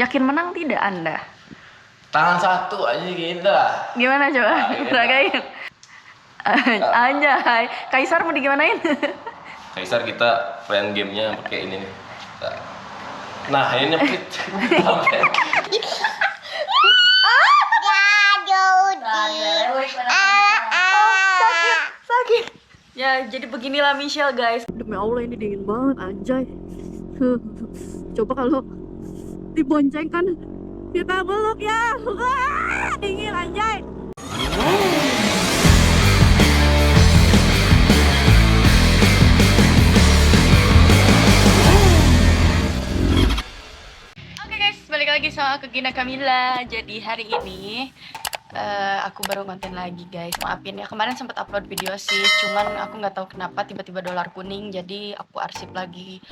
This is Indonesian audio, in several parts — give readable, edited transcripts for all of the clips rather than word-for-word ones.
Yakin menang tidak Anda? Tangan satu aja gitu lah. Gimana coba? Nah, gitu. Ragain. Anjay, Kaisar mau digimanain? Kaisar kita friend gamenya pakai ini nih. Nah ini nyepit. Sakit. Ya, jadi beginilah Michelle, guys. Demi Allah ini dingin banget, anjay. Coba kalau diboncengkan kita peluk ya. Wah, dingin anjay. Oke guys, balik lagi sama aku Gina Kamila. Jadi hari ini aku baru konten lagi guys. Maafin ya, kemarin sempat upload video sih, cuman aku nggak tahu kenapa tiba-tiba dolar kuning, jadi aku arsip lagi.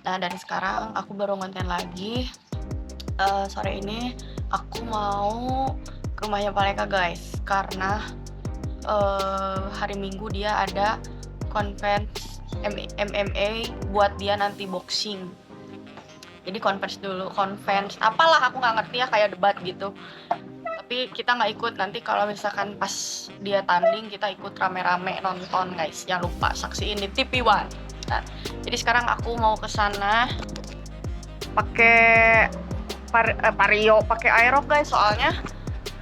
Nah dari sekarang aku baru konten lagi. Sore ini aku mau ke rumahnya Paleka guys, karena hari Minggu dia ada conference MMA buat dia nanti boxing. Jadi conference apalah aku nggak ngerti ya, kayak debat gitu. Tapi kita nggak ikut, nanti kalau misalkan pas dia tanding kita ikut rame-rame nonton guys. Jangan lupa saksiin di TV One. Nah, jadi sekarang aku mau ke sana pakai Vario, pakai Aerox guys, soalnya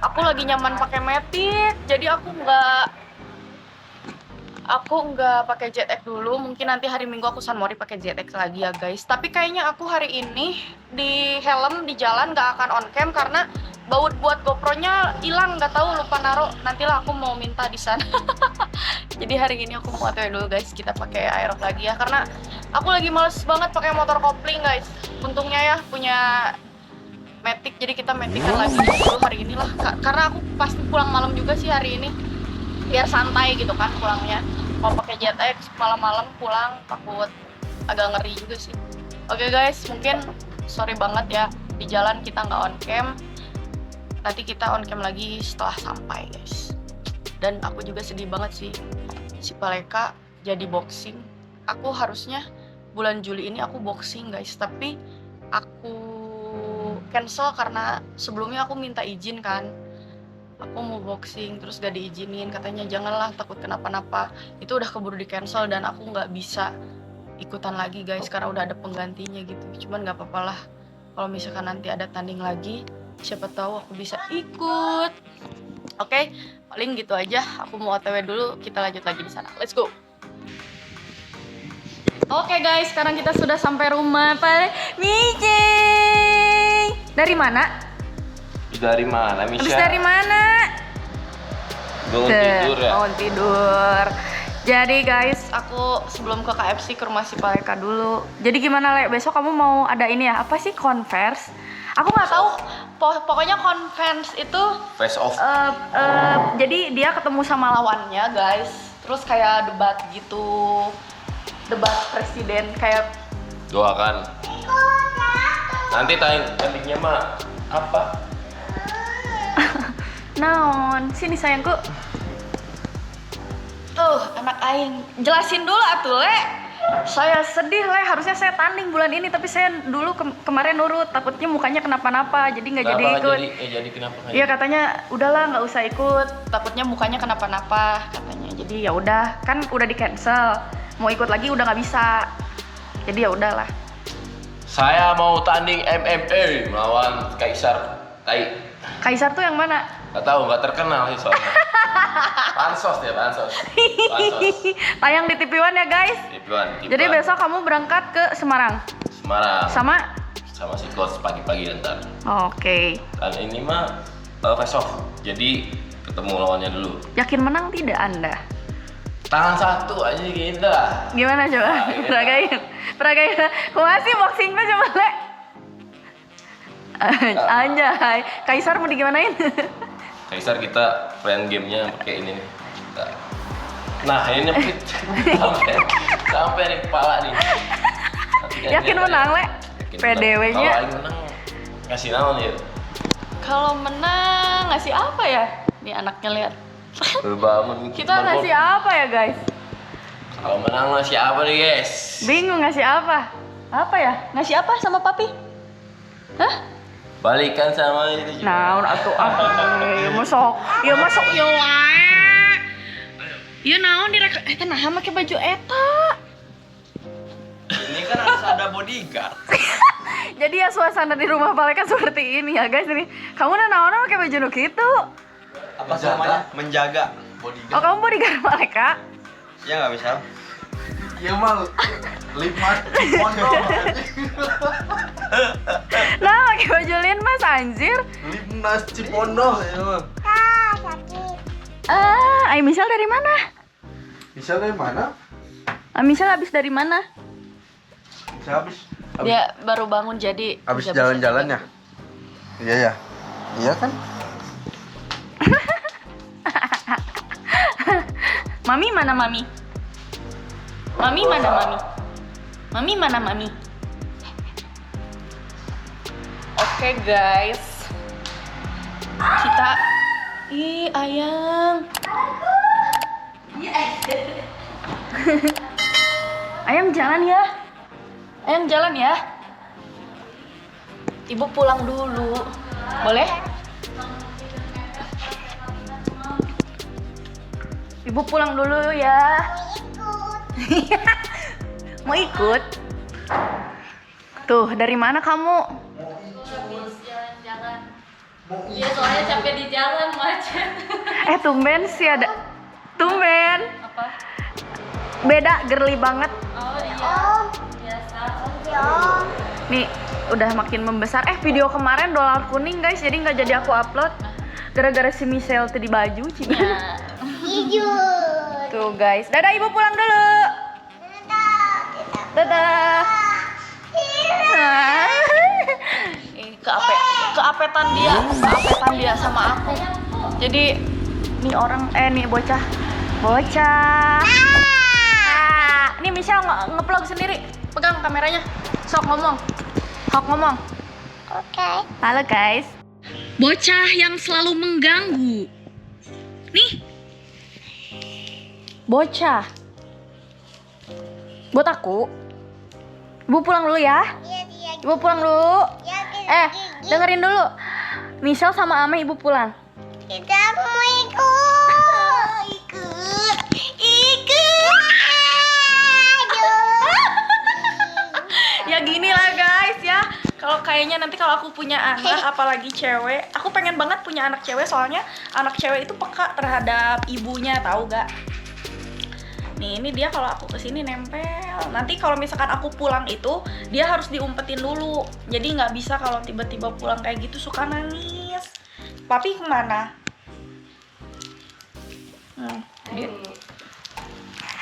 aku lagi nyaman pakai Matic. Jadi aku nggak pakai ZX dulu. Mungkin nanti hari Minggu aku San Mori pakai ZX lagi ya guys. Tapi kayaknya aku hari ini di helm di jalan nggak akan on cam karena baut buat GoPro-nya hilang, nggak tahu, lupa naruh. Nantilah aku mau minta di sana. Jadi hari ini aku mau OTW dulu guys, kita pakai Aerox lagi ya, karena aku lagi males banget pakai motor kopling guys. Untungnya ya punya Matic, jadi kita Matic-an lagi dulu hari ini lah. Karena aku pasti pulang malam juga sih hari ini, biar santai gitu kan pulangnya. Mau pakai ZX malam-malam pulang takut agak ngeri juga sih. Oke guys, mungkin sorry banget ya di jalan kita nggak on cam. Nanti kita on cam lagi setelah sampai guys. Dan aku juga sedih banget sih, si Paleka jadi boxing. Aku harusnya bulan Juli ini aku boxing guys, tapi aku cancel karena sebelumnya aku minta izin kan. Aku mau boxing terus gak diizinin, katanya janganlah takut kenapa-napa. Itu udah keburu di cancel dan aku nggak bisa ikutan lagi guys karena udah ada penggantinya gitu. Cuman nggak apa-apa lah, kalau misalkan nanti ada tanding lagi, siapa tahu aku bisa ikut. Oke, paling gitu aja. Aku mau OTW dulu, kita lanjut lagi di sana. Let's go. Oke guys, sekarang kita sudah sampai rumah Pak Mijing. Dari mana? Dari mana Misha? Habis dari mana? Bangun tidur ya? Bangun tidur. Jadi guys, aku sebelum ke KFC ke rumah si Paleka dulu. Jadi gimana Le? Besok kamu mau ada ini ya? Apa sih Converse? Aku nggak tahu. Pokoknya Converse itu Face off. jadi dia ketemu sama lawannya guys. Terus kayak debat gitu. Debat presiden kayak. Doakan. Nanti tandingnya mah apa? Naon, sini sayangku. Tuh, anak aing. Jelasin dulu atuh, Le. Saya sedih, Le. Harusnya saya tanding bulan ini, tapi saya dulu kemarin nurut. Takutnya mukanya kenapa-napa, jadi nggak jadi ikut. Jadi kenapa? Iya, katanya udahlah nggak usah ikut. Takutnya mukanya kenapa-napa, katanya. Jadi ya udah, kan udah di cancel. Mau ikut lagi udah nggak bisa. Jadi ya udahlah. Saya mau tanding MMA melawan Kaisar. Kaisar tuh yang mana? Gak tahu, nggak terkenal sih soalnya. Pansos dia, pansos. Tayang di TV One ya guys. TV One. Jadi besok kamu berangkat ke Semarang. Sama si coach pagi-pagi ntar. Oke. Dan ini mah face off. Jadi ketemu lawannya dulu. Yakin menang tidak Anda? Tangan satu aja gitu lah. Gimana coba? Peragain. Kumaha sih boxingnya coba Le? Anjay, Kaisar mau digimanain? Kaisar kita friend gamenya pakai ini nih. Nah ini nyepit. sampai nih kepala nih. Yakin menang Le? PDW-nya. Kalau menang ngasih naon ya? Kalau menang ngasih apa ya? Nih anaknya lihat. Berbangun. Kita ngasih apa ya guys? Kalau menang ngasih apa nih guys? Bingung ngasih apa? Apa ya? Ngasih apa sama papi? Hah? Balikan sama itu juga. Nah, atuh ya masuk ya wae. Ya naon direk nah make baju eta. Ini kan harus ada bodyguard. Jadi ya suasana di rumah Paleka seperti ini ya guys ini. Kamu naon pakai baju nu kitu? Apa namanya? Menjaga bodyguard. Oh, kamu bodyguard Paleka? Ya nggak bisa. Ya mal, lipat pondok, Nah, pakai baju linmas anjir. lipnas Cipondoh ya mah. Ai Misal dari mana? Bisa dari mana? Misal habis dari mana? Bisa habis Dia baru bangun jadi habis bisa- jalan-jalan ya. Iya ya. Iya kan? Mami mana mami? Mami mana mami? Mami mana mami? Oke guys. Kita ayang. Ayang jalan ya. Ayang jalan ya. Ibu pulang dulu. Boleh? Ibu pulang dulu ya. Mau ikut? Tuh, dari mana kamu? Jalan-jalan. Iya, soalnya capek di jalan macet. Tumben sih ada. Tumben. Apa? Beda, girly banget. Oh iya. Biasa. Nih, udah makin membesar. Video kemarin dolar kuning guys, jadi nggak jadi aku upload. Gara-gara si Michelle tadi baju, Cina. Tuh guys, dadah ibu pulang dulu. Dadah. Keapetan dia sama aku. Jadi nih orang nih bocah. Nih Michelle nge-vlog sendiri. Pegang kameranya. Sok ngomong. Oke. Halo guys. Bocah yang selalu mengganggu. Nih. Bocah. Buat aku. Ibu pulang dulu ya. Iya. Ibu pulang dulu. Ya, Dengerin dulu. Michelle sama Ame ibu pulang. kita mau ikut. Ya gini lah guys ya. Kalau kayaknya nanti kalau aku punya anak, apalagi cewek, aku pengen banget punya anak cewek soalnya anak cewek itu peka terhadap ibunya, tahu gak? Nih ini dia kalau aku kesini nempel. Nanti kalau misalkan aku pulang itu dia harus diumpetin dulu. Jadi nggak bisa kalau tiba-tiba pulang kayak gitu suka nangis. Papi kemana?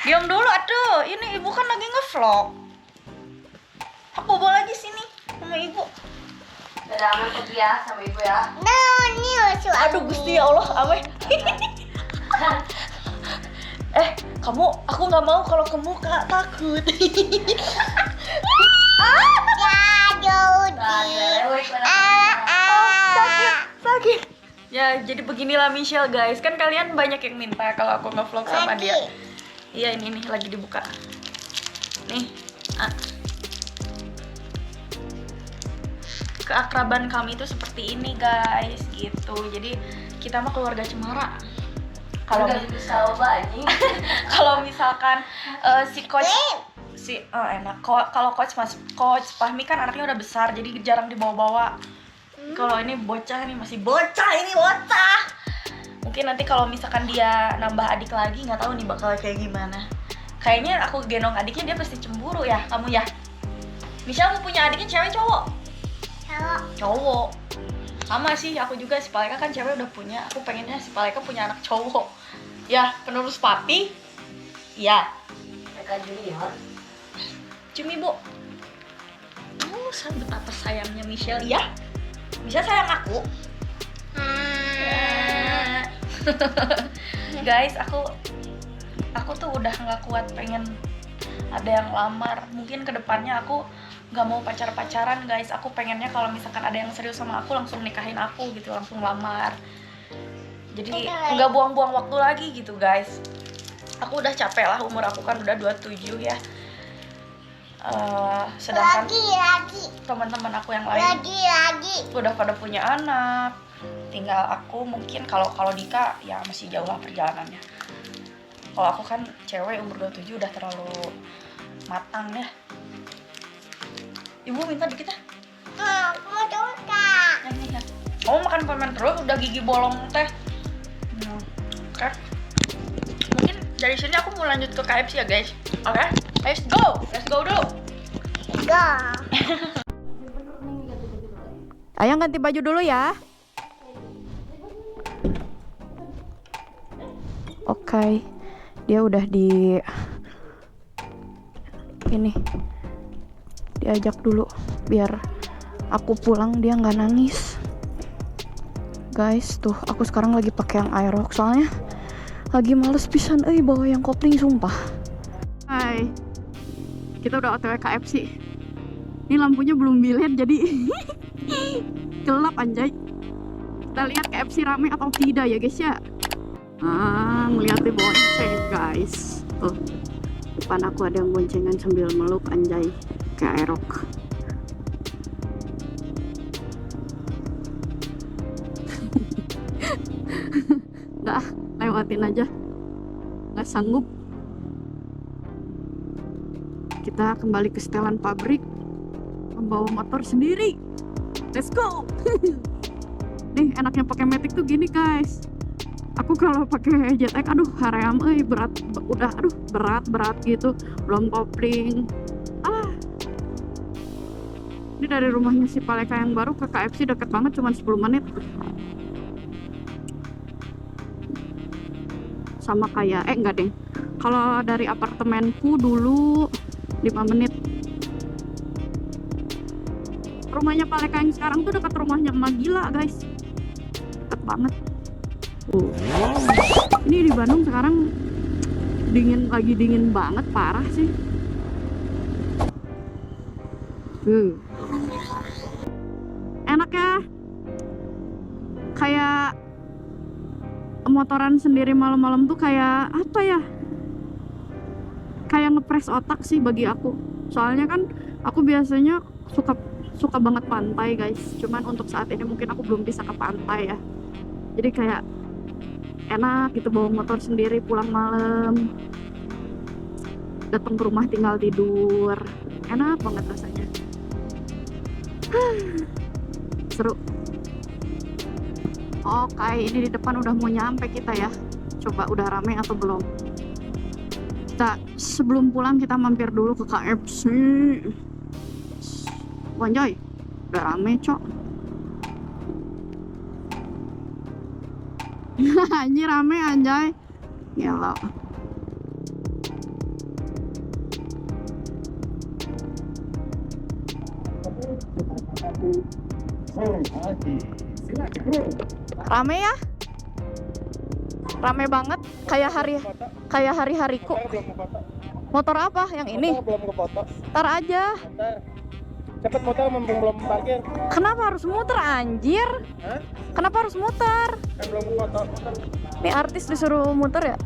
Diam dulu atuh. Ini ibu kan lagi nge-vlog. Aku bawa lagi sini sama ibu. Dadah, Ame pergi ya sama ibu ya. Ini lucu. Aduh Gusti ya Allah, Ame. Aku nggak mau kalau ke muka, takut. Sakit. Ya, jadi beginilah Michelle guys. Kan kalian banyak yang minta kalau aku nge-vlog sama dia. Iya, ini nih lagi dibuka. Nih. Keakraban kami itu seperti ini guys, gitu. Jadi kita mah keluarga cemara. Kalau bisa coba anjing. kalau misalkan si coach enak. Kalau coach Fahmi kan anaknya udah besar, jadi jarang dibawa-bawa. Kalau ini bocah nih, masih bocah ini bocah. Mungkin nanti kalau misalkan dia nambah adik lagi, nggak tahu nih bakal kayak gimana. Kayaknya aku gendong adiknya dia pasti cemburu ya, kamu ya. Michelle mau punya adiknya cewek cowok? Cowok. Sama sih, aku juga si Paleka kan cewek udah punya. Aku pengennya si Paleka punya anak cowok. Ya, penerus papi. Iya. Mereka junior. Cium ibu. Betapa sayangnya Michelle ya. Michelle sayang aku. Guys, aku tuh udah nggak kuat pengen ada yang lamar. Mungkin kedepannya aku nggak mau pacaran guys. Aku pengennya kalau misalkan ada yang serius sama aku langsung nikahin aku gitu, langsung lamar. Jadi nggak buang-buang waktu lagi gitu guys. Aku udah capek lah, umur aku kan udah 27 ya. Sedangkan Lagi. teman-teman aku yang lain Lagi. udah pada punya anak, tinggal aku mungkin. Kalau Dika ya masih jauh lah perjalanannya. Kalau aku kan cewek umur 27 udah terlalu matang ya. Ibu minta dikit ya. Aku suka. Ini ya. Kamu makan permen terus udah gigi bolong teh. Oke. Mungkin dari sini aku mau lanjut ke KFC ya guys. Oke, let's go dulu. Go. Ayang ganti baju dulu ya. Oke, dia udah diajak dulu biar aku pulang dia nggak nangis. Guys, tuh aku sekarang lagi pakai yang Aerox soalnya lagi males pisan bawa yang kopling sumpah. Hai, kita udah OTW KFC. Ini lampunya belum bilet jadi gelap anjay. Kita lihat KFC rame atau tidak ya guys ya. Ngeliatnya bonceng guys. Tuh, depan aku ada yang boncengan sambil meluk anjay kayak Aerox. Udah, lewatin aja. Nggak sanggup. Kita kembali ke setelan pabrik, membawa motor sendiri. Let's go. Nih enaknya pakai Matic tuh gini guys. Aku kalau pakai JTX haream berat gitu, belum kopling. Ini dari rumahnya si Paleka yang baru ke KFC deket banget, cuma 10 menit. Sama kayak enggak deng. Kalau dari apartemenku dulu 5 menit. Rumahnya Paleka yang sekarang tuh dekat rumahnya Emak Gila guys. Deket banget. Ini di Bandung sekarang lagi dingin banget, parah sih. Enak ya, kayak motoran sendiri malam-malam tuh kayak apa ya, kayak ngepres otak sih bagi aku. Soalnya kan aku biasanya suka banget pantai guys, cuman untuk saat ini mungkin aku belum bisa ke pantai ya. Jadi kayak enak gitu bawa motor sendiri pulang malam, datang ke rumah tinggal tidur, enak banget rasanya. Seru. Oke, ini di depan udah mau nyampe kita ya. Coba udah rame atau belum. Sebelum pulang kita mampir dulu ke KFC. Wanjay, udah rame cok. Ini rame anjay. Gila. Rame ya? Rame banget kayak hari-hariku. Motor apa? Yang ini? Belum ke foto. Ntar aja. Cepet motor mumpung belum parkir. Kenapa harus muter anjir? Hah? Kenapa harus muter? Kan belum ke foto. Nih artis disuruh muter ya?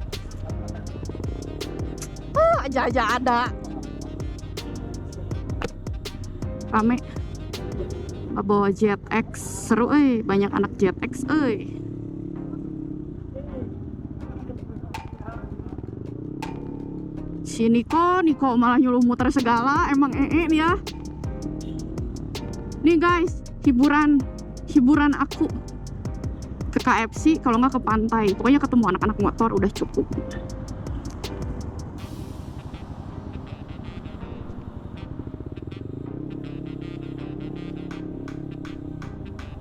Aja ada. Rame. Bawa JetX seru banyak anak JetX Si Niko malah nyuruh muter segala, emang nih ya. Nih guys, hiburan aku ke KFC, kalau nggak ke pantai. Pokoknya ketemu anak-anak motor udah cukup.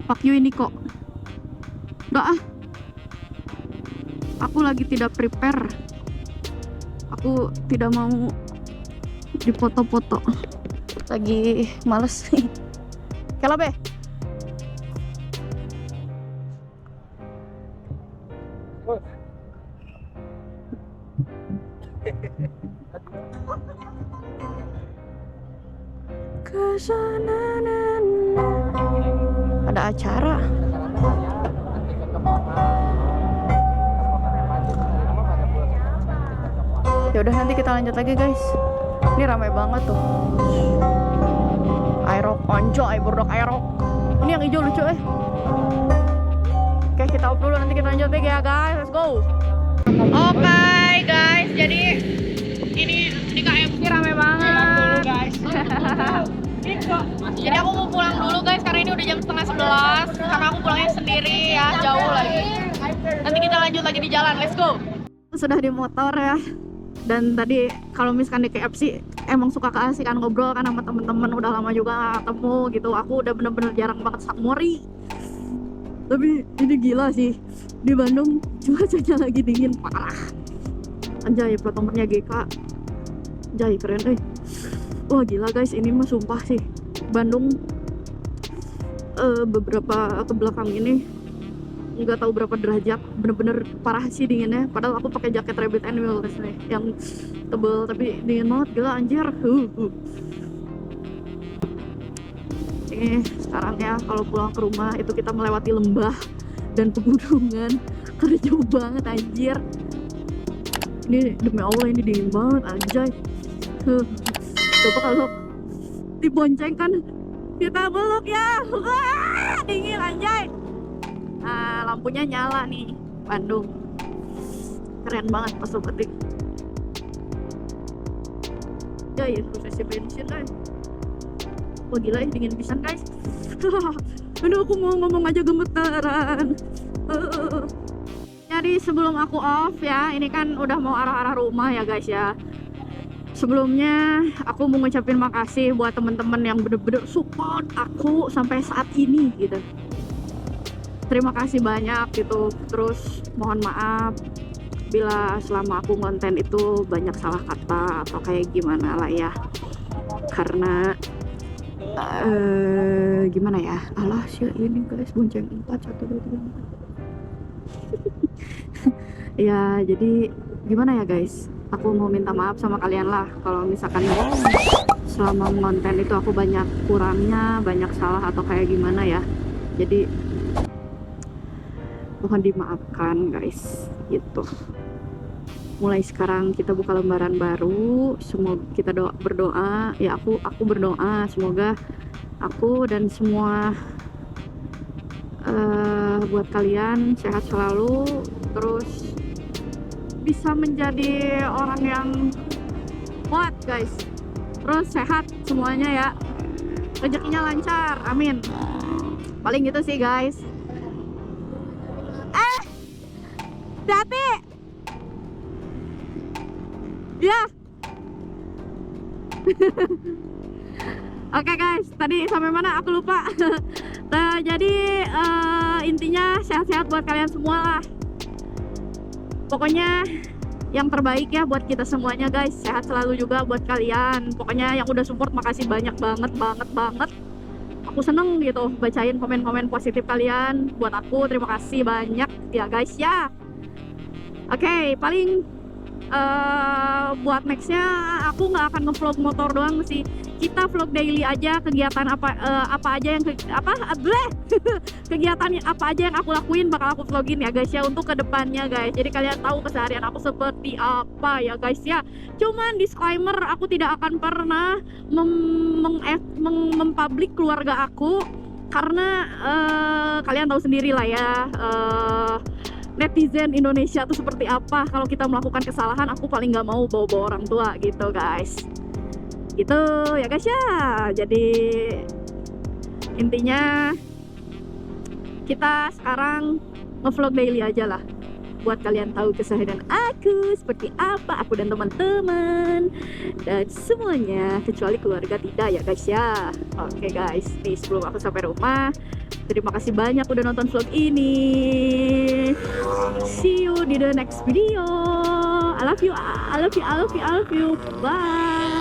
Fuck you ini kok. Enggak ah. Aku lagi tidak prepare. Aku tidak mau dipoto-foto. Lagi males nih. Kalau be. Kesana ada acara. Ya udah nanti kita lanjut lagi guys. Ini ramai banget tuh. Aerok, anjay, bordok aerok. Ini yang hijau lucu Oke, kita off dulu, nanti kita lanjut lagi ya guys. Let's go. Oke guys, jadi ini di KFC rame banget. Jadi aku mau pulang dulu guys, karena ini udah jam 10:30. Karena aku pulangnya sendiri ya, jauh lagi. Nanti kita lanjut lagi di jalan, let's go. Sudah di motor ya. Dan tadi kalau misalkan di KFC emang suka keasikan ngobrol kan sama temen-temen, udah lama juga gak ketemu gitu. Aku udah bener-bener jarang banget sakmori. Tapi ini gila sih, di Bandung cuacanya lagi dingin parah. Anjay, plat nomornya GK. Anjay, keren Wah gila guys, ini mah sumpah sih Bandung beberapa ke belakang ini nggak tahu berapa derajat, bener-bener parah sih dinginnya. Padahal aku pakai jaket Rabbit and Wheels nih yang tebel, tapi dingin banget gila anjir. Ini sekarang ya kalau pulang ke rumah itu kita melewati lembah dan pegunungan karena jauh banget anjir. Ini demi Allah ini dingin banget anjay. Coba kalau dibonceng kan kita belok ya. Wah, dingin anjay. Nah, lampunya nyala nih Bandung. Keren banget pas petik. Ya harus isi bensin kan. Wah gila dingin pisan guys. Aduh aku mau ngomong aja gemetaran. Jadi sebelum aku off ya, ini kan udah mau arah-arah rumah ya guys ya. Sebelumnya aku mau ngucapin makasih buat temen-temen yang bener-bener support aku sampai saat ini gitu. Terima kasih banyak gitu. Terus mohon maaf bila selama aku konten itu banyak salah kata atau kayak gimana lah ya. Karena gimana ya? Alah sih ini guys, bonceng 4 1 2 3 4. Ya jadi gimana ya guys? Aku mau minta maaf sama kalian lah kalau misalkan selama konten itu aku banyak kurangnya, banyak salah atau kayak gimana ya. Jadi mohon dimaafkan guys gitu. Mulai sekarang kita buka lembaran baru. Semoga kita berdoa ya, aku berdoa semoga aku dan semua buat kalian sehat selalu, terus bisa menjadi orang yang kuat guys, terus sehat semuanya ya, rezekinya lancar, amin. Paling gitu sih guys. Hati ya. Oke guys, tadi sampai mana aku lupa. Nah, jadi intinya sehat-sehat buat kalian semua lah. Pokoknya yang terbaik ya buat kita semuanya guys. Sehat selalu juga buat kalian. Pokoknya yang udah support makasih banyak banget. Aku seneng gitu bacain komen-komen positif kalian buat aku. Terima kasih banyak ya guys ya. Oke, paling buat nextnya aku nggak akan ngevlog motor doang sih. Kita vlog daily aja kegiatan apa aja yang kegiatan apa aja yang aku lakuin bakal aku vlogin ya guys ya untuk kedepannya guys. Jadi kalian tahu keseharian aku seperti apa ya guys ya. Cuman disclaimer, aku tidak akan pernah mempublik keluarga aku karena kalian tahu sendiri lah ya. Netizen Indonesia tuh seperti apa. Kalau kita melakukan kesalahan, aku paling nggak mau bawa-bawa orang tua gitu guys. Gitu ya guys ya. Jadi intinya kita sekarang nge-vlog daily aja lah buat kalian tahu keseharian aku seperti apa, aku dan teman-teman dan semuanya, kecuali keluarga tidak ya guys ya. Oke guys, nih sebelum aku sampai rumah, terima kasih banyak udah nonton vlog ini. See you di the next video. I love you. Bye.